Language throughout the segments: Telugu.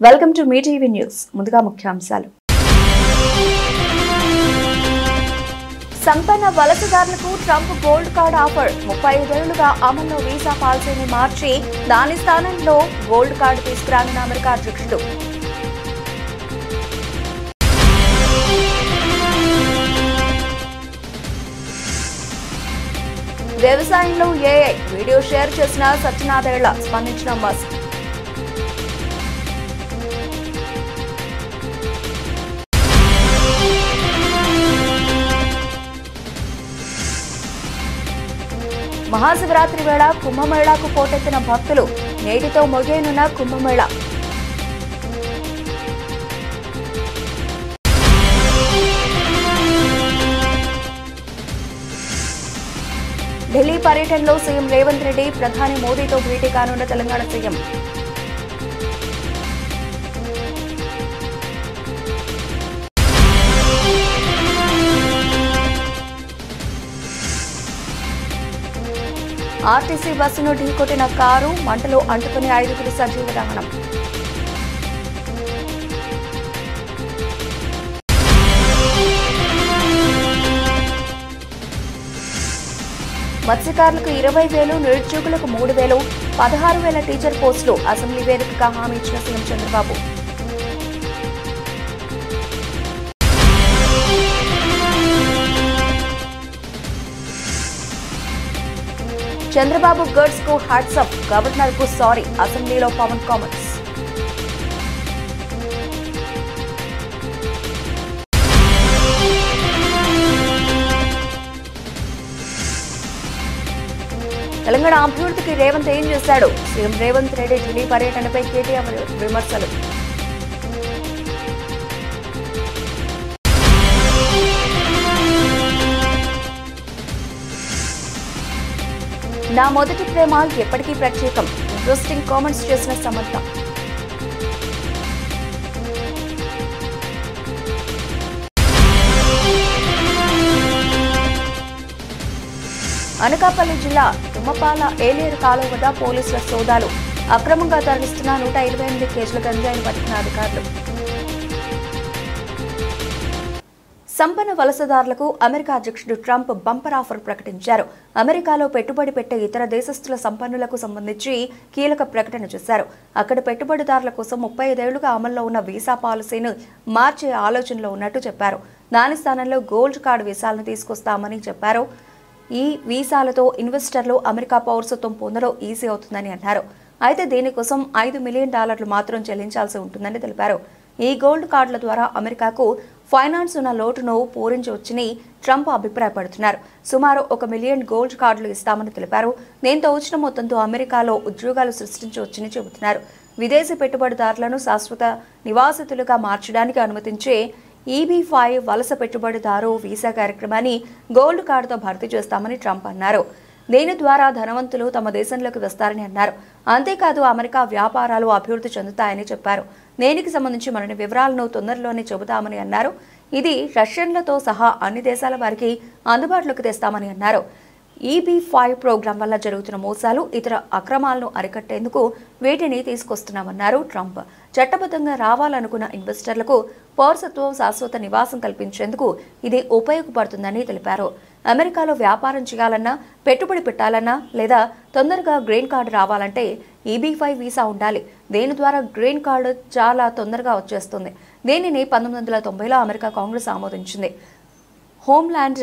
Welcome to me TV news. ముందుగా ముఖ్యాంశాలు. సంపన్న వలసదారులకు ట్రంప్ గోల్డ్ కార్డ్ ఆఫర్. 35 ఏళ్లుగా అమల్లో వీసా పాలసీని మార్చి దాని స్థానంలో గోల్డ్ కార్డు తీసుకురానున్న అమెరికా అధ్యక్షుడు. వ్యవసాయంలో ఏఐ వీడియో షేర్ చేసిన సత్యనాథేళ్ల స్పందించిన మస్క్. మహాశివరాత్రి వేళ కుంభమేళాకు పోటెత్తిన భక్తులు. నేటితో ముగియనున్న కుంభమేళా. ఢిల్లీ పర్యటనలో సీఎం రేవంత్ రెడ్డి ప్రధాని మోదీతో భేటీ కానున్న తెలంగాణ సీఎం. ఆర్టీసీ బస్సును ఢీకొట్టిన కారు, మంటలు అంటుకుని 5 సజీవ దహనం. మత్స్యకారులకు 20,000, నిరుద్యోగులకు 3,000, 16,000 టీచర్ పోస్టులు అసెంబ్లీ వేదికగా హామీ ఇచ్చిన సీఎం చంద్రబాబు. చంద్రబాబు గర్ల్స్ కు హ్యాట్స్ ఆఫ్, గవర్నర్ కు సారీ. అసెంబ్లీలో పవన్ కామెంట్స్. తెలంగాణ అభివృద్ధికి రేవంత్ ఏం చేశాడు? సీఎం రేవంత్ రెడ్డి ఢిల్లీ పర్యటనపై కేటీఆర్ విమర్శలు. నా మొదటి ప్రేమ ఎప్పటికీ ప్రత్యేకం. ఇంట్రెస్టింగ్ కామెంట్స్ చేసిన సమంత. అనకాపల్లి జిల్లా తుమ్మపాల ఏలేరు కాలువ వద్ద పోలీసుల సోదాలు. అక్రమంగా తరలిస్తున్న 128 కేజీల గంజాయిని పట్టుకున్న అధికారులు. సంపన్న వలసదారులకు అమెరికా అధ్యక్షుడు ట్రంప్ బంపర్ ఆఫర్ ప్రకటించారు. అమెరికాలో పెట్టుబడి పెట్టే ఇతర దేశస్తుల సంపన్నులకు సంబంధించి కీలక ప్రకటన చేశారు. అక్కడ పెట్టుబడిదారుల కోసం 35 ఏళ్లుగా అమల్లో ఉన్న వీసా పాలసీని మార్చే ఆలోచనలో ఉన్నట్టు చెప్పారు. దాని స్థానంలో గోల్డ్ కార్డు వీసాలను తీసుకొస్తామని చెప్పారు. ఈ వీసాలతో ఇన్వెస్టర్లు అమెరికా పౌరసత్వం పొందడం ఈజీ అవుతుందని అన్నారు. అయితే దీనికోసం $5 మిలియన్ మాత్రం చెల్లించాల్సి ఉంటుందని తెలిపారు. ఈ గోల్డ్ కార్డుల ద్వారా అమెరికాకు ఫైనాన్స్ ఉన్న లోటును పూరించవచ్చని ట్రంప్ అభిప్రాయపడుతున్నారు. సుమారు 1 మిలియన్ గోల్డ్ కార్డులు ఇస్తామని తెలిపారు. దీంతో వచ్చిన మొత్తంతో అమెరికాలో ఉద్యోగాలు సృష్టించవచ్చని చెబుతున్నారు. విదేశీ పెట్టుబడిదారులను శాశ్వత నివాసితులుగా మార్చడానికి అనుమతించే EB-5 వలస పెట్టుబడిదారు వీసా కార్యక్రమాన్ని గోల్డ్ కార్డుతో భర్తీ చేస్తామని ట్రంప్ అన్నారు. దీని ద్వారా ధనవంతులు తమ దేశంలోకి వస్తారని అన్నారు. అంతేకాదు అమెరికా వ్యాపారాలు అభివృద్ధి చెందుతాయని చెప్పారు. దీనికి సంబంధించి మరిన్ని వివరాలను తొందరలోనే చెబుతామని అన్నారు. ఇది రష్యన్లతో సహా అన్ని దేశాల వారికి అందుబాటులోకి తెస్తామని అన్నారు. EB-5 ప్రోగ్రాం వల్ల జరుగుతున్న మోసాలు, ఇతర అక్రమాలను అరికట్టేందుకు వీటిని తీసుకొస్తున్నామన్నారు ట్రంప్. చట్టబద్ధంగా రావాలనుకున్న ఇన్వెస్టర్లకు పౌరసత్వం, శాశ్వత నివాసం కల్పించేందుకు ఇది ఉపయోగపడుతుందని తెలిపారు. అమెరికాలో వ్యాపారం చేయాలన్నా, పెట్టుబడి పెట్టాలన్నా లేదా తొందరగా గ్రీన్ కార్డు రావాలంటే EB-5 వీసా ఉండాలి. దీని ద్వారా గ్రీన్ కార్డు చాలా తొందరగా వచ్చేస్తుంది. దీనిని 1990లో అమెరికా కాంగ్రెస్ ఆమోదించింది. హోమ్ల్యాండ్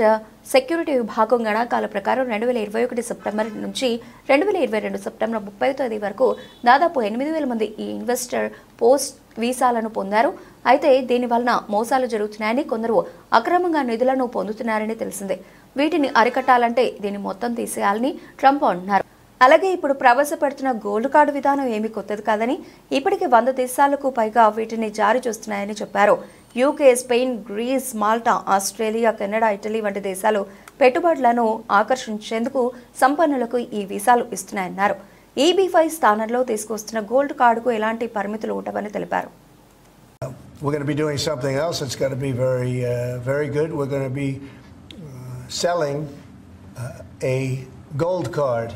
సెక్యూరిటీ విభాగం గణాంకాల ప్రకారం 2021 సెప్టెంబర్ నుంచి 2022 సెప్టెంబర్ 30వ తేదీ వరకు దాదాపు 8,000 మంది ఈ ఇన్వెస్టర్ పోస్ట్ వీసాలను పొందారు. అయితే దీని వలన మోసాలు జరుగుతున్నాయని, కొందరు అక్రమంగా నిధులను పొందుతున్నారని తెలిసిందే. వీటిని అరికట్టాలంటే దీన్ని మొత్తం తీసేయాలని ట్రంప్ అన్నారు. అలాగే ఇప్పుడు ప్రవేశపెడుతున్న గోల్డ్ కార్డు విధానం ఏమీ కొత్తది కాదని, ఇప్పటికే 100 దేశాలకు పైగా వీటిని జారీ చేస్తున్నాయని చెప్పారు. UK, Spain, Greece, Malta, Australia, Canada, Italy వంటి దేశాలు పెట్టుబడులను ఆకర్షించేందుకు సంపన్నులకు ఈ వీసాలు ఇస్తున్నాయన్నారు. EB-5 స్థానంలో తీసుకొస్తున్న గోల్డ్ కార్డుకు ఎలాంటి పరిమితులు ఉండవని తెలిపారు. We're going to be doing something else that's going to be very good. We're going to be selling a gold card.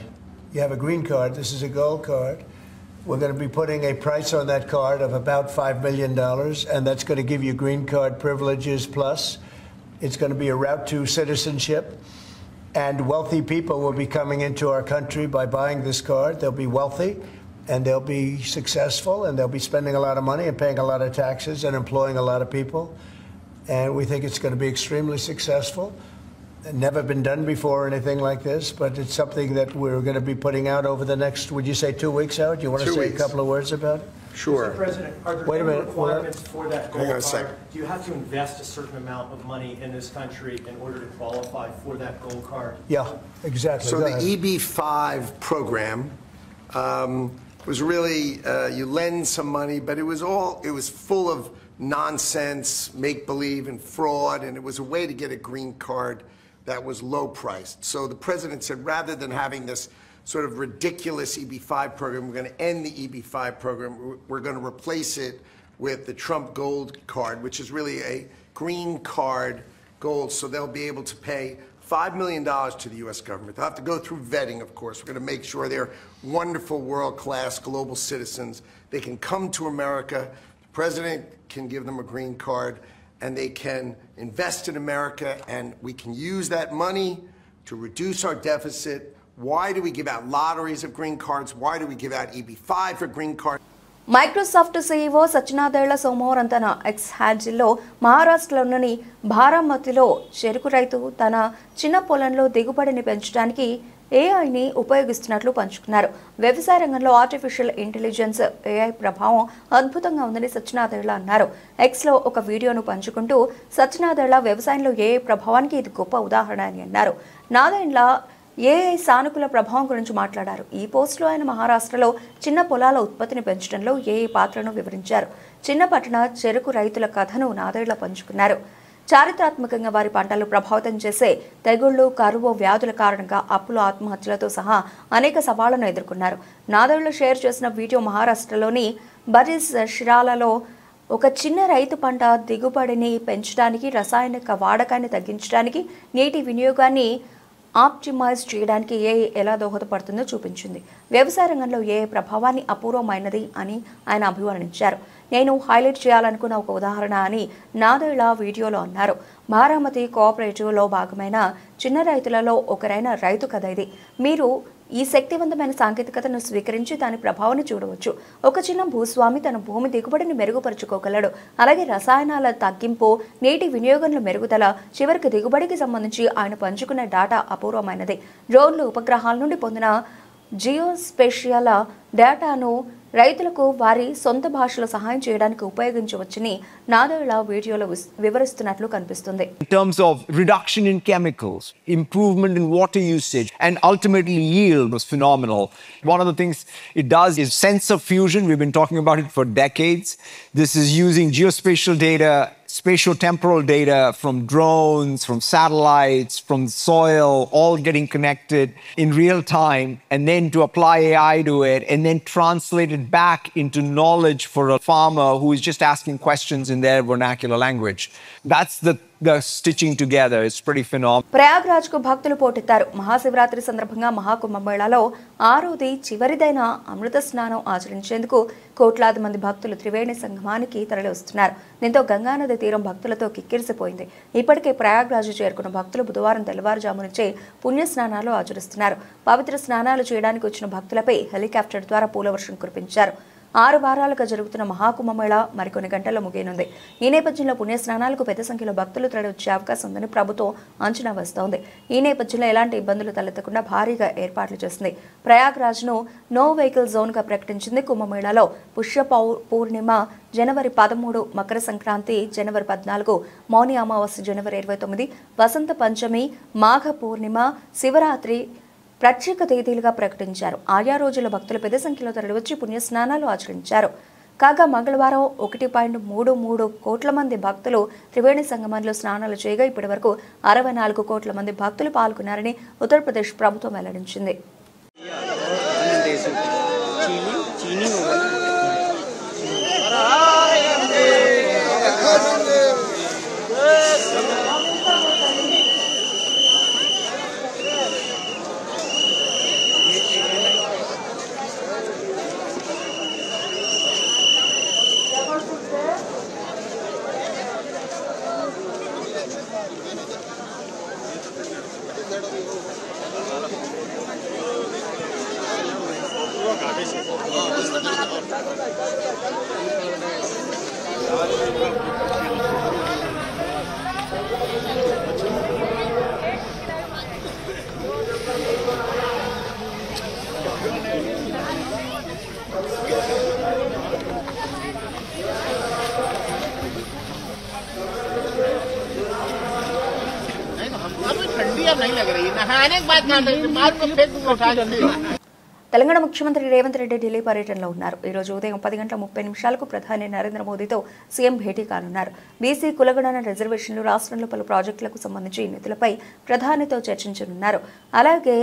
You have a green card. This is a gold card. We're going to be putting a price on that card of about $5 million, and that's going to give you green card privileges plus. It's going to be a route to citizenship, and wealthy people will be coming into our country by buying this card. They'll be wealthy, and they'll be successful, and they'll be spending a lot of money and paying a lot of taxes and employing a lot of people. And we think it's going to be extremely successful. Never been done before or anything like this, but it's something that we're going to be putting out over the next, would you say 2 weeks, Howard? Do you want to say a couple of words about it? Sure. Mr. President, are there Wait a any minute. requirements for that gold Hang on a card? second. Do you have to invest a certain amount of money in this country in order to qualify for that gold card? Yeah, exactly. So Go the ahead. EB-5 program was really, you lend some money, but it was full of nonsense, make-believe, and fraud, and it was a way to get a green card that was low priced. So the president said, rather than having this sort of ridiculous EB-5 program, we're going to end the EB-5 program. We're going to replace it with the Trump Gold Card, which is really a green card gold. So they'll be able to pay $5 million to the U.S. government. They'll have to go through vetting, of course. We're going to make sure they're wonderful, world-class global citizens. They can come to America. The president can give them a green card, and they can invest in America, and we can use that money to reduce our deficit. Why do we give out lotteries of green cards? Why do we give out EB-5 for green cards? Microsoft CEO Satya Nadella సోమవారం తన ఎక్స్ హ్యాండిల్లో మహారాష్ట్రలోని బారామతిలో చెరుకు రైతు తన చిన్న పొలంలో దిగుబడిని పెంచడానికి ఏఐని ఉపయోగిస్తున్నట్లు పంచుకున్నారు. వ్యవసాయ రంగంలో ఆర్టిఫిషియల్ ఇంటెలిజెన్స్ ఏఐ ప్రభావం అద్భుతంగా ఉందని సత్యనాదేళ్ల అన్నారు. ఎక్స్లో ఒక వీడియోను పంచుకుంటూ సత్యనాదేళ్ల వ్యవసాయంలో ఏఐ ప్రభావానికి ఇది గొప్ప ఉదాహరణ అని అన్నారు. నాదేళ్ల ఏఐ సానుకూల ప్రభావం గురించి మాట్లాడారు. ఈ పోస్టులో ఆయన మహారాష్ట్రలో చిన్న పొలాల ఉత్పత్తిని పెంచడంలో ఏఐ పాత్రను వివరించారు. చిన్న పట్టణ చెరుకు రైతుల కథను నాదేళ్ల పంచుకున్నారు. చారిత్రాత్మకంగా వారి పంటలు ప్రభావితం చేసే తెగుళ్లు, కరువు, వ్యాధుల కారణంగా అప్పులు, ఆత్మహత్యలతో సహా అనేక సవాళ్లను ఎదుర్కొన్నారు. నాదేళ్లు షేర్ చేసిన వీడియో మహారాష్ట్రలోని బరీస్ షిరాలలో ఒక చిన్న రైతు పంట దిగుబడిని పెంచడానికి, రసాయనిక వాడకాన్ని తగ్గించడానికి, నీటి వినియోగాన్ని ఆప్టిమైజ్ చేయడానికి ఏఐ ఎలా దోహదపడుతుందో చూపించింది. వ్యవసాయ రంగంలో ఏఐ ప్రభావాన్ని అపూర్వమైనది అని ఆయన అభివర్ణించారు. నేను హైలైట్ చేయాలనుకున్న ఒక ఉదాహరణ అని నాదేళ్ల వీడియోలో అన్నారు. బారామతి కోఆపరేటివ్లో భాగమైన చిన్న రైతులలో ఒకరైన రైతు కథ ఇది. మీరు ఈ శక్తివంతమైన సాంకేతికతను స్వీకరించి దాని ప్రభావాన్ని చూడవచ్చు. ఒక చిన్న భూస్వామి తన భూమి దిగుబడిని మెరుగుపరుచుకోగలడు. అలాగే రసాయనాల తగ్గింపు, నీటి వినియోగంలో మెరుగుదల, చివరికి దిగుబడికి సంబంధించి ఆయన పంచుకున్న డేటా అపూర్వమైనది. డ్రోన్లు, ఉపగ్రహాల నుండి పొందిన జియోస్పేషియల్ డేటాను రైతులకు వారి సొంత భాషలో సహాయం చేయడానికి ఉపయోగించవచ్చని నాదేళ్ల వీడియోలో వివరిస్తున్నట్లు కనిపిస్తుంది. In terms of reduction in chemicals, improvement in water usage, and ultimately yield was phenomenal. One of the things it does is sensor fusion. We've been talking about it for decades. This is using geospatial data, spatio-temporal data from drones, from satellites, from soil, all getting connected in real time, and then to apply AI to it, and then translate it back into knowledge for a farmer who is just asking questions in their vernacular language. That's the stitching together. It's pretty phenomenal. Prayagraj కు భక్తులు పోటెత్తారు. మహాశివరాత్రి సందర్భంగా మహాకుంభమేళాలో 6వ చివరిదైన అమృత స్నానం ఆచరించేందుకు కోట్లాది మంది భక్తులు త్రివేణి సంగమానికి తరలి వస్తున్నారు. దీంతో గంగానది తీరం భక్తులతో కిక్కిరిసిపోయింది. ఇప్పటికే ప్రయాగ్రాజ్ చేరుకున్న భక్తులు బుధవారం తెల్లవారుజాము నుంచే పుణ్య స్నానాలు ఆచరిస్తున్నారు. పవిత్ర స్నానాలు చేయడానికి వచ్చిన భక్తులపై హెలికాప్టర్ ద్వారా పూలవర్షం కురిపించారు. 6 వారాలుగా జరుగుతున్న మహాకుంభమేళ మరికొన్ని గంటల్లో ముగియనుంది. ఈ నేపథ్యంలో పుణ్యస్నానాలకు పెద్ద సంఖ్యలో భక్తులు తరలి వచ్చే అవకాశం ఉందని ప్రభుత్వం అంచనా వేస్తోంది. ఈ నేపథ్యంలో ఎలాంటి ఇబ్బందులు తలెత్తకుండా భారీగా ఏర్పాట్లు చేసింది. ప్రయాగ్రాజ్ను నో వెహికల్ జోన్గా ప్రకటించింది. కుంభమేళాలో పుష్య పూర్ణిమ జనవరి 13, మకర సంక్రాంతి జనవరి 14, మౌని అమావాస్య జనవరి 29, వసంత పంచమి, మాఘ పూర్ణిమ, శివరాత్రి ప్రత్యేక తేదీలుగా ప్రకటించారు. ఆయా రోజుల భక్తులు పెద్ద సంఖ్యలో తరలివచ్చి పుణ్యస్నానాలు ఆచరించారు. కాగా మంగళవారం 1.33 కోట్ల మంది భక్తులు త్రివేణి సంగమంలో స్నానాలు చేయగా ఇప్పటి వరకు 64 కోట్ల మంది భక్తులు పాల్గొన్నారని ఉత్తరప్రదేశ్ ప్రభుత్వం వెల్లడించింది. नहीं लग रही नहाने के बाद मार को फेसबुक उठा के తెలంగాణ ముఖ్యమంత్రి రేవంత్ రెడ్డి ఢిల్లీ పర్యటనలో ఉన్నారు. ఈ రోజు ఉదయం 10:30 ప్రధాని నరేంద్ర మోదీతో సీఎం భేటీ కానున్నారు. బీసీ కులగణన రిజర్వేషన్లు రాష్ట్రంలో పలు ప్రాజెక్టులకు సంబంధించి నిధులపై ప్రధానితో చర్చించనున్నారు. అలాగే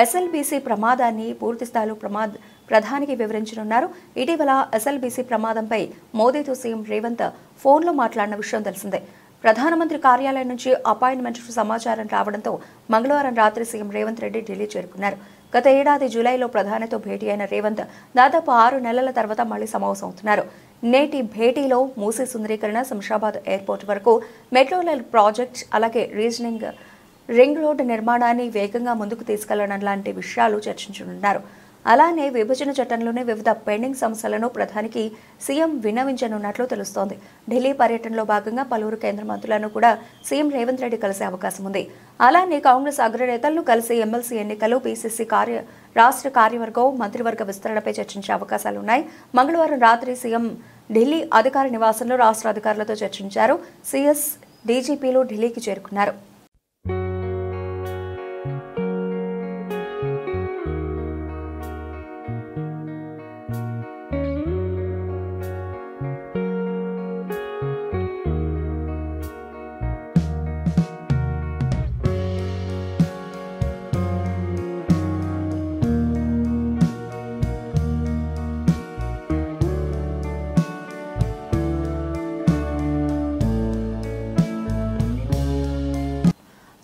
ఎస్ఎల్బీసీ ప్రమాదాన్ని పూర్తి స్థాయిలో ప్రధానికి వివరించనున్నారు. ఇటీవల ఎస్ఎల్బీసీ ప్రమాదంపై మోదీతో సీఎం రేవంత్ ఫోన్లో మాట్లాడిన విషయం తెలిసిందే. ప్రధానమంత్రి కార్యాలయం నుంచి అపాయింట్మెంట్ సమాచారం రావడంతో మంగళవారం రాత్రి సీఎం రేవంత్ రెడ్డి ఢిల్లీ చేరుకున్నారు. గత ఏడాది జూలైలో ప్రధానితో భేటీ అయిన రేవంత్ దాదాపు 6 నెలల తర్వాత మళ్లీ సమావేశమవుతున్నారు. నేటి భేటీలో మూసీ సుందరీకరణ, శంషాబాద్ ఎయిర్పోర్ట్ వరకు మెట్రో రైల్ ప్రాజెక్ట్, అలాగే రింగ్ రోడ్డు నిర్మాణాన్ని వేగంగా ముందుకు తీసుకెళ్లడం లాంటి విషయాలు చర్చించనున్నారు. అలానే విభజన చట్టంలోని వివిధ పెండింగ్ సమస్యలను ప్రధానికి సీఎం విన్నవించనున్నట్లు తెలుస్తోంది. ఢిల్లీ పర్యటనలో భాగంగా పలువురు కేంద్ర మంత్రులను కూడా సీఎం రేవంత్ రెడ్డి కలిసే అవకాశం ఉంది. అలానే కాంగ్రెస్ అగ్రనేతలను కలిసి ఎమ్మెల్సీ ఎన్నికలు, పీసీసీ రాష్ట్ర కార్యవర్గం, మంత్రివర్గ విస్తరణపై చర్చించే అవకాశాలున్నాయి. మంగళవారం రాత్రి సీఎం ఢిల్లీ అధికార నివాసంలో రాష్ట్ర అధికారులతో చర్చించారు. సీఎస్, డీజీపీలు ఢిల్లీకి చేరుకున్నారు.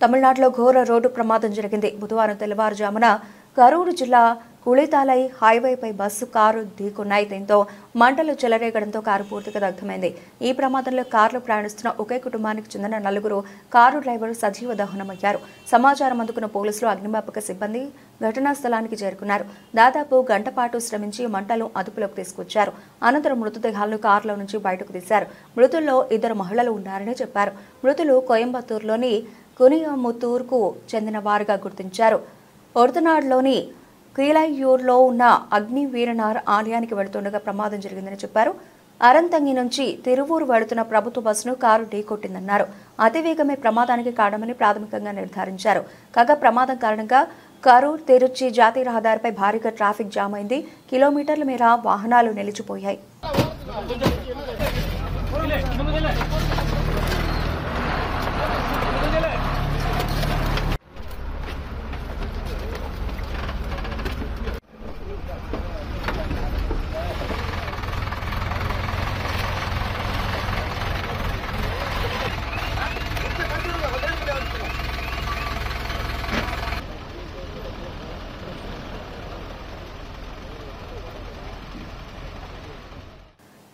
తమిళనాడులో ఘోర రోడ్డు ప్రమాదం జరిగింది. బుధవారం తెల్లవారుజామున కరూరు జిల్లా కుళితాలై హైవేపై బస్సు, కారు ఢీకొన్నాయి. దీంతో మంటలు చెలరేగడంతో కారు పూర్తిగా దగ్ధమైంది. ఈ ప్రమాదంలో కారులో ప్రయాణిస్తున్న ఒకే కుటుంబానికి చెందిన 4 కారు డ్రైవర్ సజీవ దహనమయ్యారు. సమాచారం అందుకున్న పోలీసులు, అగ్నిమాపక సిబ్బంది ఘటనా స్థలానికి చేరుకున్నారు. దాదాపు గంట పాటు శ్రమించి మంటలు అదుపులోకి తీసుకొచ్చారు. అనంతరం మృతదేహాలను కారులో నుంచి బయటకు తీశారు. మృతుల్లో 2 మహిళలు ఉన్నారని చెప్పారు. మృతులు కోయంబత్తూరులోని కునియముత్తూరుకు చెందిన వారుగా గుర్తించారు. ఒర్తనాడులోని కీలయ్యూర్లో ఉన్న అగ్ని వీరనార్ ఆలయానికి వెళుతుండగా ప్రమాదం జరిగిందని చెప్పారు. అరంతంగి నుంచి తిరువూరు వెళుతున్న ప్రభుత్వ బస్సును కారు ఢీకొట్టిందన్నారు. అతివేగమే ప్రమాదానికి కారణమని ప్రాథమికంగా నిర్ధారించారు. కాగా ప్రమాదం కారణంగా కరూర్ తిరుచి జాతీయ రహదారిపై భారీగా ట్రాఫిక్ జామ్ అయింది. కిలోమీటర్ల మేర వాహనాలు నిలిచిపోయాయి.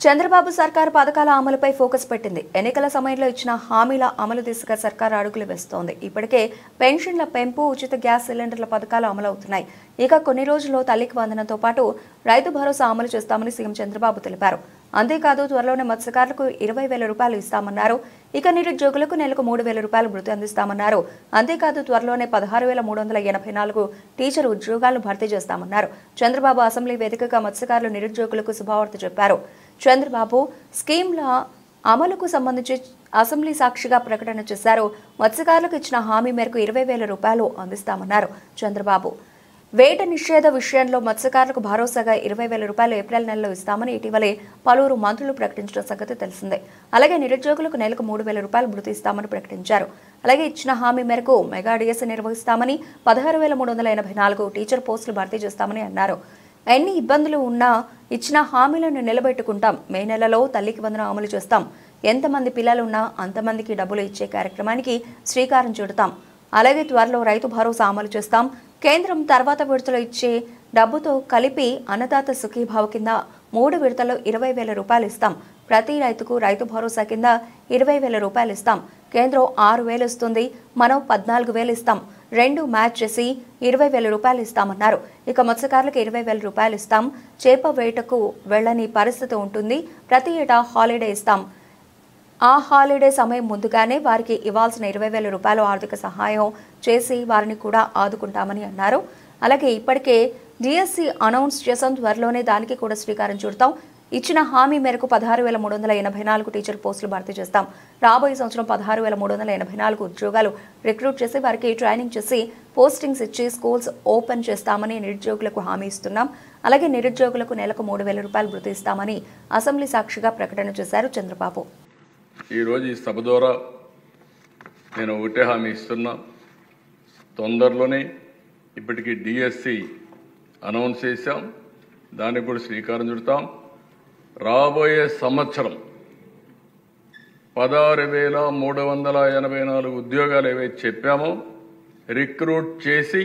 చంద్రబాబు సర్కారు పథకాల అమలుపై ఫోకస్ పెట్టింది. ఎన్నికల సమయంలో ఇచ్చిన హామీల అమలు దిశగా సర్కారు అడుగులు వేస్తోంది. ఇప్పటికే పెన్షన్ల పెంపు, ఉచిత గ్యాస్ సిలిండర్ల పథకాలు అమలవుతున్నాయి. ఇక కొన్ని రోజుల్లో తల్లికి వందనంతో పాటు రైతు భరోసా అమలు చేస్తామని సీఎం చంద్రబాబు తెలిపారు. అంతేకాదు త్వరలోనే మత్స్యకారులకు 20,000 రూపాయలు ఇస్తామన్నారు. ఇక నిరుద్యోగులకు నెలకు 3,000 రూపాయలు భృతి అందిస్తామన్నారు. అంతేకాదు త్వరలోనే 16,384 టీచర్ ఉద్యోగాలను భర్తీ చేస్తామన్నారు. చంద్రబాబు అసెంబ్లీ వేదికగా మత్స్యకారులు, నిరుద్యోగులకు శుభవార్త చెప్పారు. చంద్రబాబు స్కీమ్ల అమలుకు సంబంధించి అసెంబ్లీ సాక్షిగా ప్రకటన చేశారు. మత్స్యకారులకు ఇచ్చిన హామీ మేరకు 20,000 రూపాయలు అందిస్తామన్నారు చంద్రబాబు. వేట నిషేధ విషయంలో మత్స్యకారులకు భరోసాగా 20,000 రూపాయలు ఏప్రిల్ నెలలో ఇస్తామని ఇటీవలే పలువురు మంత్రులు ప్రకటించిన సంగతి తెలిసిందే. అలాగే నిరుద్యోగులకు నెలకు 3,000 రూపాయలు భృతి ఇస్తామని ప్రకటించారు. అలాగే ఇచ్చిన హామీ మేరకు మెగా డిఎస్సీ నిర్వహిస్తామని, 16,384 టీచర్ పోస్టులు భర్తీ చేస్తామని అన్నారు. ఎన్ని ఇబ్బందులు ఉన్నా ఇచ్చిన హామీలను నిలబెట్టుకుంటాం. మే నెలలో తల్లికి వందనం అమలు చేస్తాం. ఎంతమంది పిల్లలున్నా అంతమందికి డబ్బులు ఇచ్చే కార్యక్రమానికి శ్రీకారం చుడతాం. అలాగే త్వరలో రైతు భరోసా అమలు చేస్తాం. కేంద్రం తర్వాత విడతలో ఇచ్చే డబ్బుతో కలిపి అన్నదాత సుఖీభావ కింద 3 విడతల్లో 20,000 రూపాయలు ఇస్తాం. ప్రతి రైతుకు రైతు భరోసా కింద 20,000 రూపాయలు ఇస్తాం. కేంద్రం 6,000 ఇస్తుంది, మనం 14,000 ఇస్తాం. 2 మ్యాచ్ చేసి 20,000 రూపాయలు ఇస్తామన్నారు. ఇక మత్స్యకారులకు 20,000 రూపాయలు ఇస్తాం. చేప వేటకు వెళ్లని పరిస్థితి ఉంటుంది. ప్రతి ఏటా హాలిడే ఇస్తాం. ఆ హాలిడే సమయం ముందుగానే వారికి ఇవ్వాల్సిన 20,000 రూపాయలు ఆర్థిక సహాయం చేసి వారిని కూడా ఆదుకుంటామని అన్నారు. అలాగే ఇప్పటికే డిఎస్సి అనౌన్స్ చేసాం. త్వరలోనే దానికి కూడా శ్రీకారం చుడతాం. ఇచ్చిన హామీ మేరకు 16,384 టీచర్ పోస్టులు భర్తీ చేస్తాం. రాబోయే సంవత్సరం 16,384 ఉద్యోగాలు రిక్రూట్ చేసి వారికి ట్రైనింగ్ చేసి పోస్టింగ్స్ ఇచ్చి స్కూల్స్ ఓపెన్ చేస్తామని నిరుద్యోగులకు హామీ ఇస్తున్నాం. అలాగే నిరుద్యోగులకు నెలకు 3,000 రూపాయలు భృతి ఇస్తామని అసెంబ్లీ సాక్షిగా ప్రకటన చేశారు చంద్రబాబు. ఈరోజు ఈ సభ ద్వారా నేను ఒకటే హామీ ఇస్తున్నా. తొందరలోనే ఇప్పటికీ డిఎస్సి అనౌన్స్ చేశాం. దానికి కూడా శ్రీకారం చుడతాం. రాబోయే సంవత్సరం 16,384 ఉద్యోగాలు ఏవైతే చెప్పామో రిక్రూట్ చేసి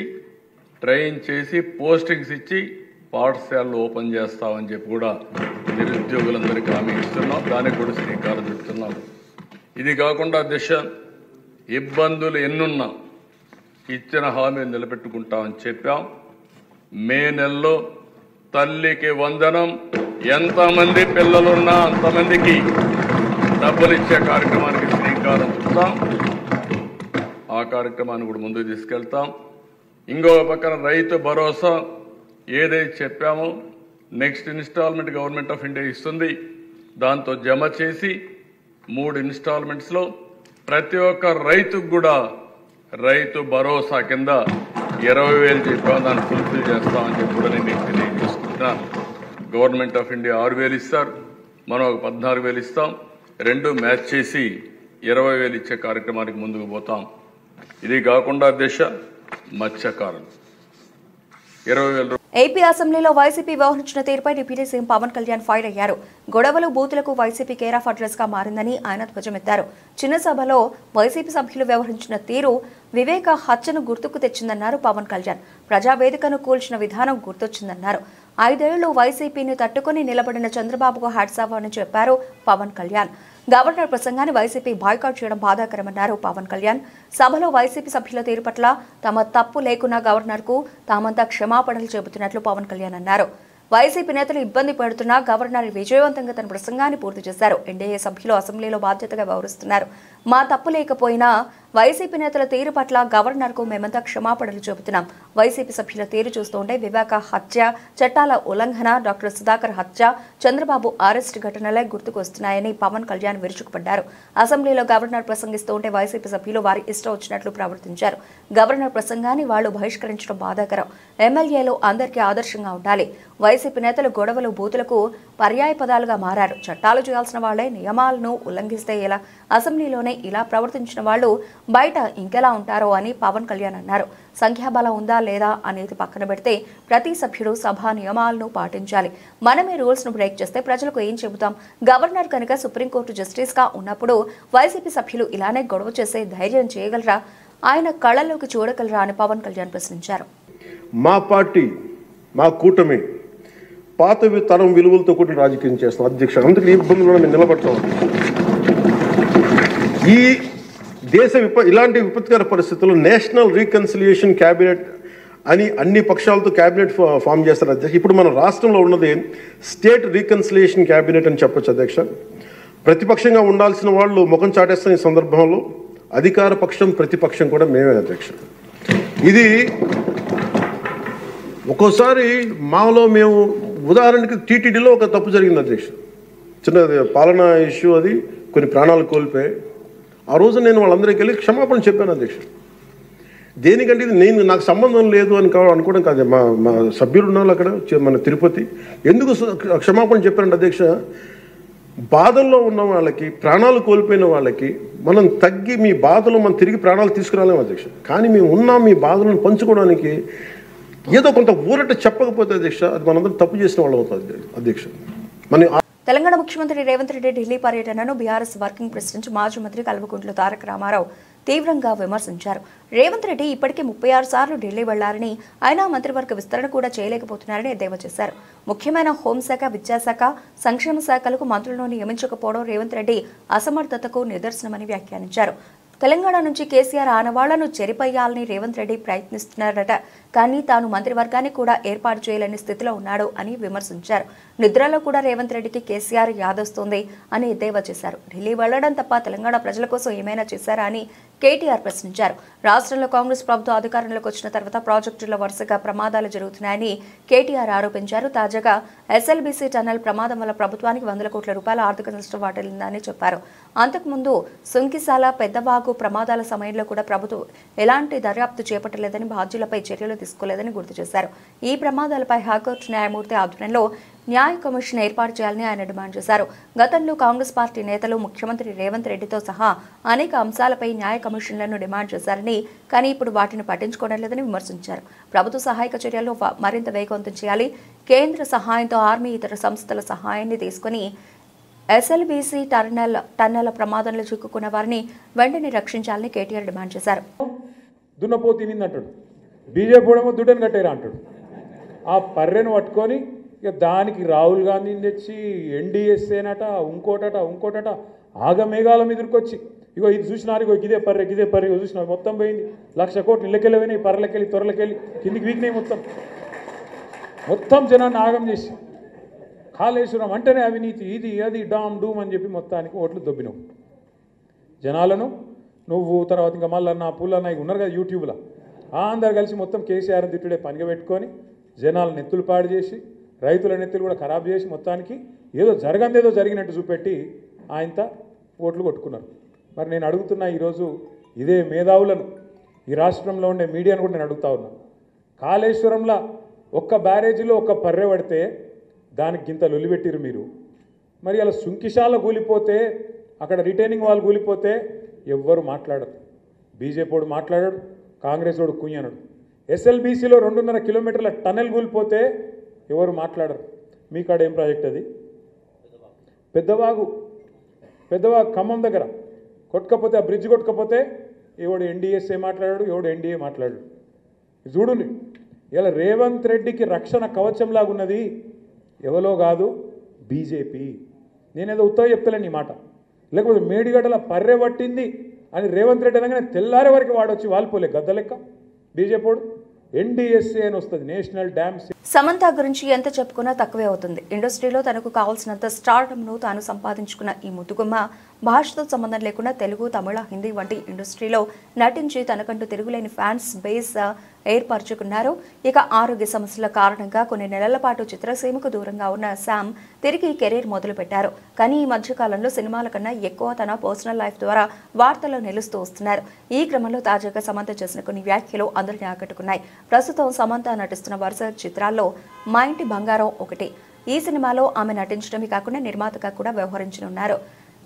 ట్రైన్ చేసి పోస్టింగ్స్ ఇచ్చి పాఠశాలలు ఓపెన్ చేస్తామని చెప్పి కూడా నిరుద్యోగులందరికీ హామీ ఇస్తున్నాం. దానికి కూడా శ్రీకారం చుడుతున్నాం. ఇది కాకుండా దిశ ఇబ్బందులు ఎన్నున్నా ఇచ్చిన హామీలు నిలబెట్టుకుంటామని చెప్పాం. మే నెలలో తల్లికి వందనం, ఎంతమంది పిల్లలున్నా అంతమందికి డబ్బులు ఇచ్చే కార్యక్రమానికి శ్రీకారం చుడతాం. ఆ కార్యక్రమాన్ని కూడా ముందుకు తీసుకెళ్తాం. ఇంకో పక్కన రైతు భరోసా ఏదైతే చెప్పామో next installment government of India ఇస్తుంది. దాంతో జమ చేసి 3 ఇన్స్టాల్మెంట్స్లో ప్రతి ఒక్క రైతుకు కూడా రైతు భరోసా కింద 20,000 చెప్పాము. దాన్ని ఫుల్ఫిల్ చేస్తామని చెప్పి కూడా నేను తెలియజేసుకుంటున్నాను. గవర్నమెంట్ ఆఫ్ ఇండియా 6,000 ఇస్తారు. మనం ఒక 14,000 ఇస్తాం. 2 మ్యాచ్ చేసి 20,000 ఇచ్చే కార్యక్రమానికి ముందుకు పోతాం. ఇది కాకుండా దిశ మత్స్యకారులు 20,000. ఏపీ అసెంబ్లీలో వైసీపీ వ్యవహరించిన తీరుపై deputy CM Pawan Kalyan fire అయ్యారు. గొడవలు బూతులకు వైసీపీ కేర్ ఆఫ్ అడ్రస్ గా మారిందని ఆయన ధ్వజమెత్తారు. చిన్న సభలో వైసీపీ సభ్యులు వ్యవహరించిన తీరు వివేక హత్యను గుర్తుకు తెచ్చిందన్నారు పవన్ కళ్యాణ్. ప్రజావేదికను కూల్చిన విధానం గుర్తొచ్చిందన్నారు. 5 ఏళ్లు వైసీపీని తట్టుకుని నిలబడిన చంద్రబాబుకు హ్యాట్స్ ఆఫ్ అని చెప్పారు పవన్ కళ్యాణ్. గవర్నర్ ప్రసంగాన్ని వైసీపీ బాయ్కాట్ చేయడం బాధాకరమన్నారు పవన్ కళ్యాణ్. సభలో వైసీపీ సభ్యుల తీరు పట్ల తమ తప్పు లేకున్నా గవర్నర్కు తామంతా క్షమాపణలు చెబుతున్నట్లు పవన్ కళ్యాణ్ అన్నారు. వైసీపీ నేతలు ఇబ్బంది పెడుతున్నా గవర్నర్ విజయవంతంగా తన ప్రసంగాన్ని పూర్తి చేశారు. ఎన్డీఏ సభ్యులు అసెంబ్లీలో బాధ్యతగా వ్యవహరిస్తున్నారు. మా తప్పు లేకపోయినా వైసీపీ నేతల తీరు పట్ల గవర్నర్కు మేమంతా క్షమాపణలు చెబుతున్నాం. వైసీపీ సభ్యుల తీరు చూస్తుంటే వివేక హత్య, చట్టాల ఉల్లంఘన, డాక్టర్ సుధాకర్ హత్య, చంద్రబాబు అరెస్ట్ ఘటనలే గుర్తుకొస్తున్నాయని పవన్ కళ్యాణ్ విరుచుకుపడ్డారు. అసెంబ్లీలో గవర్నర్ ప్రసంగిస్తూ ఉంటే వైసీపీ సభ్యులు వారి ఇష్టం వచ్చినట్లు ప్రవర్తించారు. గవర్నర్ ప్రసంగాన్ని వాళ్లు బహిష్కరించడం బాధాకరం. ఎమ్మెల్యేలు అందరికీ ఆదర్శంగా ఉండాలి. వైసీపీ నేతలు గొడవలు బూతులకు పర్యాయ పదాలుగా మారారు. చట్టాలు చేయాల్సిన వాళ్లే నియమాలను ఉల్లంఘిస్తే ఎలా? అసెంబ్లీలోనే ఇలా ప్రవర్తించిన వాళ్లు బయట ఇంకెలా ఉంటారో అని పవన్ కళ్యాణ్ అన్నారు. సంఖ్యాబలం ఉందా లేదా అనేది పక్కన పెడితే ప్రతి సభ్యుడు సభా నియమాలను పాటించాలి. మనమే రూల్స్ ను బ్రేక్ చేస్తే ప్రజలకు ఏం చెబుతాం? గవర్నర్ కనుక సుప్రీంకోర్టు జస్టిస్ గా ఉన్నప్పుడు వైసీపీ సభ్యులు ఇలానే గొడవ చేసే ధైర్యం చేయగలరా? ఆయన కళ్ళలోకి చూడగలరా అని పవన్ కళ్యాణ్ ప్రశ్నించారు. మా పార్టీ, మా కూటమి పాత తరం విలువలతో కూడిన రాజకీయం చేస్తాం అధ్యక్ష. అందుకే ఈ ఇబ్బందులను మేము నిలబడతాం. ఈ దేశ ఇలాంటి విపత్కర పరిస్థితుల్లో నేషనల్ రీకన్సిలియేషన్ క్యాబినెట్ అని అన్ని పక్షాలతో క్యాబినెట్ ఫామ్ చేస్తారు అధ్యక్ష. ఇప్పుడు మన రాష్ట్రంలో ఉన్నది స్టేట్ రీకన్సిలియేషన్ క్యాబినెట్ అని చెప్పొచ్చు అధ్యక్ష. ప్రతిపక్షంగా ఉండాల్సిన వాళ్ళు ముఖం చాటేస్తున్న ఈ సందర్భంలో అధికార పక్షం ప్రతిపక్షం కూడా మేమే అధ్యక్ష. ఇది ఒక్కోసారి మాలో మేము ఉదాహరణకి టీటీడీలో ఒక తప్పు జరిగింది అధ్యక్ష. చిన్న పాలనా ఇష్యూ, అది కొన్ని ప్రాణాలు కోల్పోయి ఆ రోజు నేను వాళ్ళందరికీ వెళ్ళి క్షమాపణ చెప్పాను అధ్యక్ష. దేనికంటే ఇది నాకు సంబంధం లేదు అని అనుకోవడం కాదు. మా సభ్యులు ఉన్నారు అక్కడ మన తిరుపతి. ఎందుకు క్షమాపణ చెప్పారంటే అధ్యక్ష, బాధల్లో ఉన్న వాళ్ళకి, ప్రాణాలు కోల్పోయిన వాళ్ళకి మనం తగ్గి మీ బాధలు మనం తిరిగి ప్రాణాలు తీసుకురాలేము అధ్యక్ష. కానీ మేము ఉన్నాం మీ బాధలను పంచుకోవడానికి. ఏదో కొంత ఊరట చెప్పకపోతే అధ్యక్ష అది మనందరం తప్పు చేసిన వాళ్ళు అవుతుంది అధ్యక్ష. తెలంగాణ ముఖ్యమంత్రి రేవంత్ రెడ్డి ఢిల్లీ పర్యటనను బీఆర్ఎస్ వర్కింగ్ ప్రెసిడెంట్ మాజీ మంత్రి కల్వకుంట్ల తారక రామారావు తీవ్రంగా విమర్శించారు. రేవంత్ రెడ్డి ఇప్పటికే 36 సార్లు ఢిల్లీ వెళ్లారని, అయినా మంత్రివర్గ విస్తరణ కూడా చేయలేకపోతున్నారని ఎద్దేవా చేశారు. ముఖ్యమైన హోంశాఖ, విద్యాశాఖ, సంక్షేమ శాఖలకు మంత్రులను నియమించకపోవడం రేవంత్ రెడ్డి అసమర్థతకు నిదర్శనమని వ్యాఖ్యానించారు. తెలంగాణ నుంచి కేసీఆర్ ఆనవాళ్లను చెరిపేయాలని రేవంత్ రెడ్డి ప్రయత్నిస్తున్నారట. కానీ తాను మంత్రివర్గాన్ని కూడా ఏర్పాటు చేయలేని స్థితిలో ఉన్నాడు అని విమర్శించారు. నిద్రలో కూడా రేవంత్ రెడ్డికి కేసీఆర్ యాదొస్తోంది అని ఎద్దేవా చేశారు. ఢిల్లీ వెళ్లడం తప్ప తెలంగాణ ప్రజల కోసం ఏమైనా చేశారా అని కేటీఆర్ ప్రశ్నించారు. రాష్ట్రంలో కాంగ్రెస్ ప్రభుత్వం అధికారంలోకి వచ్చిన తర్వాత ప్రాజెక్టుల్లో వరుసగా ప్రమాదాలు జరుగుతున్నాయని కేటీఆర్ ఆరోపించారు. తాజాగా ఎస్ఎల్బీసీ టన్నెల్ ప్రమాదం వల్ల ప్రభుత్వానికి 100 కోట్ల రూపాయల ఆర్థిక నష్టం వాటిల్లిందని చెప్పారు. అంతకుముందు సుంకిసాల పెద్దవాగు ప్రమాదాల సమయంలో కూడా ప్రభుత్వం ఎలాంటి దర్యాప్తు చేపట్టలేదని, బాధ్యులపై చర్యలు తీసుకోలేదని గుర్తు చేశారు. ఈ ప్రమాదాలపై హైకోర్టు న్యాయమూర్తి ఆధ్వర్యంలో న్యాయ కమిషన్ ఏర్పాటు చేయాలని ఆయన డిమాండ్ చేశారు. గతంలో కాంగ్రెస్ పార్టీ నేతలు ముఖ్యమంత్రి రేవంత్ రెడ్డితో సహా అనేక అంశాలపై న్యాయ కమిషన్లను డిమాండ్ చేశారని, కానీ ఇప్పుడు వాటిని పట్టించుకోవడం లేదని విమర్శించారు. ప్రభుత్వ సహాయక చర్యలు మరింత వేగవంతం చేయాలి. కేంద్ర సహాయంతో ఆర్మీ ఇతర సంస్థల సహాయాన్ని తీసుకుని ఎస్ఎల్బీసీ టన్నెల ప్రమాదంలో చిక్కుకున్న వారిని వెంటనే రక్షించాలని కేటీఆర్ డిమాండ్ చేశారు. దున్నపోతినిందంటాడు, బీజేపీ దుడ్డని కట్టేరా అంటాడు. ఆ పర్రెను పట్టుకొని ఇక దానికి రాహుల్ గాంధీని తెచ్చి ఎన్డీఎస్ఏనట ఇంకోటట ఆగమేఘాల మీదకొచ్చి ఇగో ఇది చూసినారు, ఇగో ఇదే పర్రె చూసినా మొత్తం పోయింది. 1,00,000 కోట్లు ఇళ్ళకెళ్ళిపోయినాయి, పర్రెలకెళ్ళి త్వరలకెళ్ళి కిందికి వీకినాయి. మొత్తం జనాన్ని ఆగం చేసి కాళేశ్వరం అంటేనే అవినీతి, ఇది అది డామ్ డూమ్ అని చెప్పి మొత్తానికి ఓట్లు దొబ్బినావు జనాలను. నువ్వు తర్వాత ఇంకా మల్లన్న పుల్లన్న ఇక ఉన్నారు కదా యూట్యూబ్లో, అందరు కలిసి మొత్తం కేసీఆర్ తిట్టుడే పనిగా పెట్టుకొని జనాల నెత్తులు పాడు చేసి రైతుల నెత్తులు కూడా ఖరాబ్ చేసి మొత్తానికి ఏదో జరిగినట్టు చూపెట్టి ఆయనతో ఓట్లు కొట్టుకున్నారు. మరి నేను అడుగుతున్నా ఈరోజు ఇదే మేధావులను, ఈ రాష్ట్రంలో ఉండే మీడియాను కూడా నేను అడుగుతా ఉన్నా. కాళేశ్వరంలో ఒక్క బ్యారేజీలో ఒక్క పర్రె పడితే దానికి గింత లొలిపెట్టిరు మీరు. మరి అలా సుంకిశాల కూలిపోతే, అక్కడ రిటైనింగ్ వాల్ కూలిపోతే ఎవ్వరు మాట్లాడరు. బీజేపీ వాడు మాట్లాడాడు, కాంగ్రెస్ వాడు కుయ్యనడు. ఎస్ఎల్బీసీలో 2.5 కిలోమీటర్ల టన్నెల్ కూలిపోతే ఎవరు మాట్లాడరు. మీ కాడ ఏం ప్రాజెక్ట్ అది? పెద్దవాగు ఖమ్మం దగ్గర కొట్టుకపోతే, ఆ బ్రిడ్జ్ కొట్టుకపోతే ఎవడు ఎన్డీఎస్ఏ మాట్లాడాడు, ఎవడు ఎన్డీఏ మాట్లాడాడు. చూడుని ఇలా రేవంత్ రెడ్డికి రక్షణ కవచంలాగున్నది ఎవరో కాదు, బీజేపీ. నేనేదో ఉత్తగా చెప్తలేను ఈ మాట. లేకపోతే మేడిగడ్డల పర్రె పట్టింది అని రేవంత్ రెడ్డి అనగానే తెల్లారే వరకు వాడొచ్చి వాలిపోలే గద్ద లెక్క బీజేపీ. ఎన్డీఎస్ఏ అని వస్తుంది, నేషనల్ డ్యామ్. సమంత గురించి ఎంత చెప్పుకున్నా తక్కువే అవుతుంది. ఇండస్ట్రీలో తనకు కావాల్సినంత స్టార్డమ్ను తాను సంపాదించుకున్న ఈ ముద్దుగుమ్మ భాషతో సంబంధం లేకుండా తెలుగు, తమిళ, హిందీ వంటి ఇండస్ట్రీలో నటించి తనకంటూ తిరుగులేని ఫ్యాన్స్ బేస్ ఏర్పరచుకున్నారు. ఇక ఆరోగ్య సమస్యల కారణంగా కొన్ని నెలల పాటు చిత్రసీమకు దూరంగా ఉన్న శామ్ తిరిగి కెరీర్ మొదలుపెట్టారు. కానీ ఈ మధ్యకాలంలో సినిమాల కన్నా ఎక్కువ తన పర్సనల్ లైఫ్ ద్వారా వార్తల్లో నిలుస్తూ వస్తున్నారు. ఈ క్రమంలో తాజాగా సమంత చేసిన కొన్ని వ్యాఖ్యలు అందరినీ ఆకట్టుకున్నాయి. ప్రస్తుతం సమంత నటిస్తున్న వరుస చిత్రాల్లో మా ఇంటి బంగారం ఒకటి. ఈ సినిమాలో ఆమె నటించడమే కాకుండా నిర్మాతగా కూడా వ్యవహరించనున్నారు.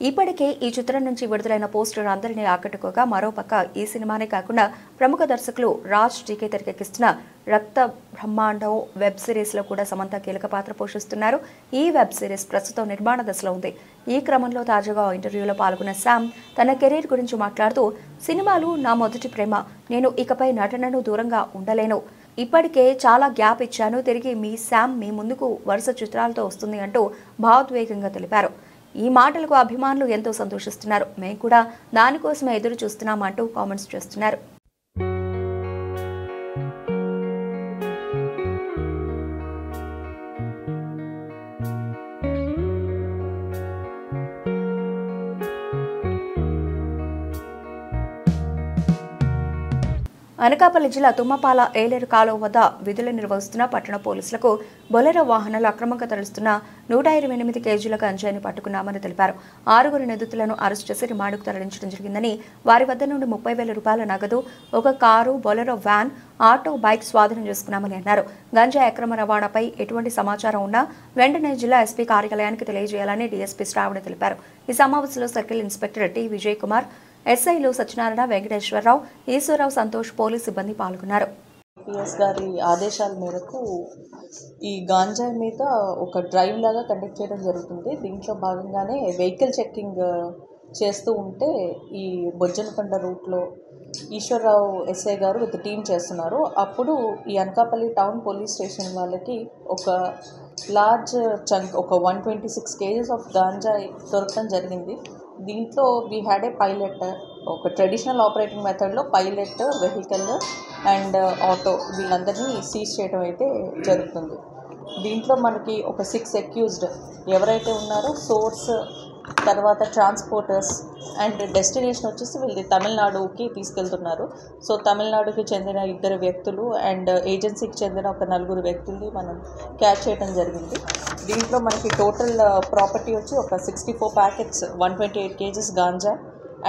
ఇప్పటికే ఈ చిత్రం నుంచి విడుదలైన పోస్టర్ అందరినీ ఆకట్టుకోగా, మరోపక్క ఈ సినిమానే కాకుండా ప్రముఖ దర్శకులు రాజ్ టీకే తెరకెక్కిస్తున్న రక్త బ్రహ్మాండం వెబ్ సిరీస్లో కూడా సమంత కీలక పాత్ర పోషిస్తున్నారు. ఈ వెబ్ సిరీస్ ప్రస్తుతం నిర్మాణ దశలో ఉంది. ఈ క్రమంలో తాజాగా ఇంటర్వ్యూలో పాల్గొన్న శామ్ తన కెరీర్ గురించి మాట్లాడుతూ, సినిమాలు నా మొదటి ప్రేమ, నేను ఇకపై నటనను దూరంగా ఉండలేను. ఇప్పటికే చాలా గ్యాప్ ఇచ్చాను, తిరిగి మీ శామ్ మీ ముందుకు వరుస చిత్రాలతో వస్తుంది అంటూ భావోద్వేగంగా తెలిపారు. ఈ మాటలకు అభిమానులు ఎంతో సంతోషిస్తున్నారు. మేము కూడా దానికోసమే ఎదురు చూస్తున్నామంటూ కామెంట్స్ చేస్తున్నారు. అనకాపల్లి జిల్లా తుమ్మపాల ఏలేరు కాలువ వద్ద విధులు నిర్వహిస్తున్న పట్టణ పోలీసులకు బొలెరో వాహనాలు అక్రమంగా తరలిస్తున్న 128 కేజీల గంజాయిని పట్టుకున్నామని తెలిపారు. 6 నిందితులను అరెస్టు చేసి రిమాండ్కు తరలించడం జరిగిందని, వారి వద్ద నుండి 30,000 రూపాయల నగదు, ఒక car, Bolero van, auto, bike స్వాధీనం చేసుకున్నామని అన్నారు. గంజాయి అక్రమ రవాణాపై ఎటువంటి సమాచారం ఉన్నా వెంటనే జిల్లా ఎస్పీ కార్యాలయానికి తెలియజేయాలని డీఎస్పీ శ్రావణి తెలిపారు. ఈ సమావేశంలో circle inspector T Vijay Kumar, ఎస్ఐలు సత్యనారాయణ, వెంకటేశ్వరరావు, ఈశ్వరరావు, సంతోష్, పోలీసు సిబ్బంది పాల్గొన్నారు. పిఎస్ గారి ఆదేశాల మేరకు ఈ గాంజాయి మీద ఒక డ్రైవ్ లాగా కండక్ట్ చేయడం జరుగుతుంది. దీంట్లో భాగంగానే వెహికల్ చెక్కింగ్ చేస్తూ ఉంటే ఈ బొజ్జనకొండ రూట్లో ఈశ్వరరావు ఎస్ఐ గారు విత్ టీమ్ చేస్తున్నారు. అప్పుడు ఈ అనకాపల్లి టౌన్ పోలీస్ స్టేషన్ వాళ్ళకి ఒక లార్జ్ చంక్, ఒక 126 కేజెస్ ఆఫ్ గాంజాయి దొరకడం జరిగింది. దీంట్లో వీ హ్యాడ్ ఏ పైలట్, ఒక ట్రెడిషనల్ ఆపరేటింగ్ మెథడ్లో పైలట్, వెహికల్ అండ్ ఆటో వీళ్ళందరినీ సీజ్ చేయడం అయితే జరుగుతుంది. దీంట్లో మనకి ఒక 6 అక్యూజ్డ్ ఎవరైతే ఉన్నారో సోర్స్, తర్వాత ట్రాన్స్పోర్టర్స్ అండ్ డెస్టినేషన్ వచ్చేసి వీళ్ళది తమిళనాడుకి తీసుకెళ్తున్నారు. సో తమిళనాడుకి చెందిన 2 వ్యక్తులు అండ్ ఏజెన్సీకి చెందిన ఒక 4 వ్యక్తుల్ని మనం క్యాచ్ చేయడం జరిగింది. దీంట్లో మనకి టోటల్ ప్రాపర్టీ వచ్చి ఒక 64 ప్యాకెట్స్ 128 kgs గాంజా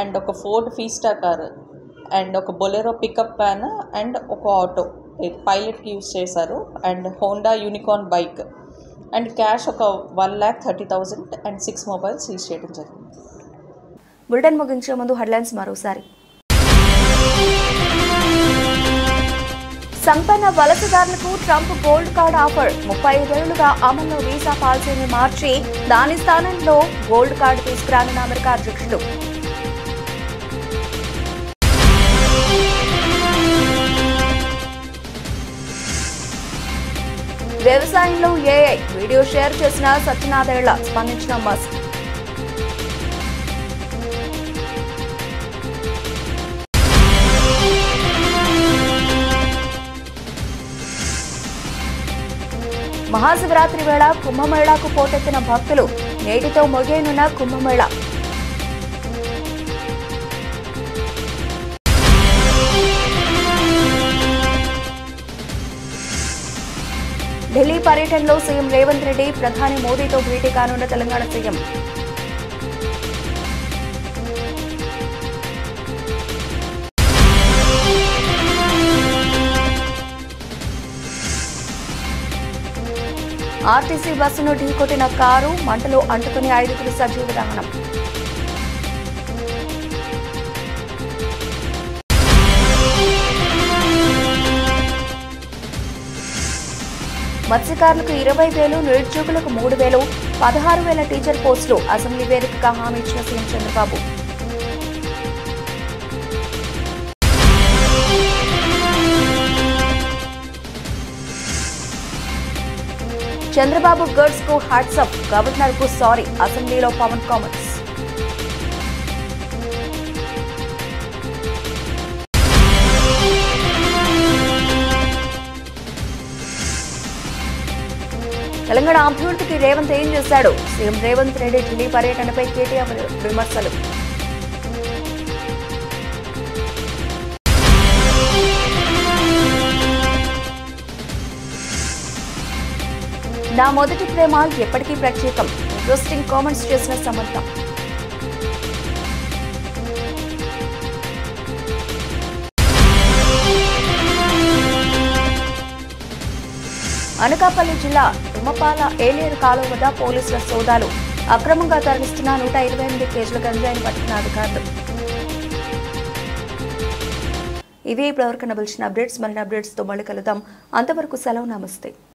అండ్ ఒక ఫోర్డ్ ఫీస్టా కార్ అండ్ ఒక బొలెరో పికప్ వ్యాన్ అండ్ ఒక ఆటో పైలట్కి యూజ్ చేశారు and Honda unicorn bike and cash ఒక 1,30,000 అండ్ 6 మొబైల్స్ సీజ్ చేయడం జరిగింది. బులెటిన్ ముగించే ముందు హెడ్లైన్స్ మరోసారి. సంపన్న వలసదారులకు ట్రంప్ గోల్డ్ కార్డ్ ఆఫర్. 35 ఏళ్లుగా అమల్లో వీసా పాలసీని మార్చి దాని స్థానంలో గోల్డ్ కార్డు తీసుకురానున్న అమెరికా అధ్యక్షుడు. వ్యవసాయంలో ఏఐ వీడియో షేర్ చేసిన సత్యనాథేళ్ల, స్పందించిన మస్క్. మహాశివరాత్రి వేళ కుంభమేళాకు పోటెత్తిన భక్తులు. నేటితో ముగియనున్న కుంభమేళా. ఢిల్లీ పర్యటనలో సీఎం రేవంత్ రెడ్డి, ప్రధాని మోదీతో భేటీ కానున్న తెలంగాణ సీఎం. ఆర్టీసీ బస్సును ఢీకొట్టిన కారు, మంటలు అంటుకుని 5 సజీవ దహనం. మత్స్యకారులకు 20,000, నిరుద్యోగులకు 3,000, 16,000 టీచర్ పోస్టులు. అసెంబ్లీ వేదికగా హామీ ఇచ్చిన సీఎం చంద్రబాబు. చంద్రబాబు గర్ల్స్ కు హ్యాట్సప్, గవర్నర్ కు సారీ. అసెంబ్లీలో పవన్ కామెంట్స్. తెలంగాణ అభివృద్ధికి రేవంత్ ఏం చేశాడు? సీఎం రేవంత్ రెడ్డి ఢిల్లీ పర్యటనపై కేటీఆర్ విమర్శలు. నా మొదటి ప్రేమ ఎప్పటికీ ప్రత్యేకం. ఇంట్రెస్టింగ్ కామెంట్స్ చేసిన సమంత. అనకాపల్లి జిల్లా తుమ్మపాల ఏలేరు కాలువ వద్ద పోలీసుల సోదాలు. అక్రమంగా తరలిస్తున్న 128 కేజీల గంజాయిని పట్టుకున్న అధికారులు. ఇవి ఇప్పటివరకు నిలిచిన అప్డేట్స్. మరిన్ని అప్డేట్స్తో మళ్ళీ కలుద్దాం. అంతవరకు సెలవు, నమస్తే.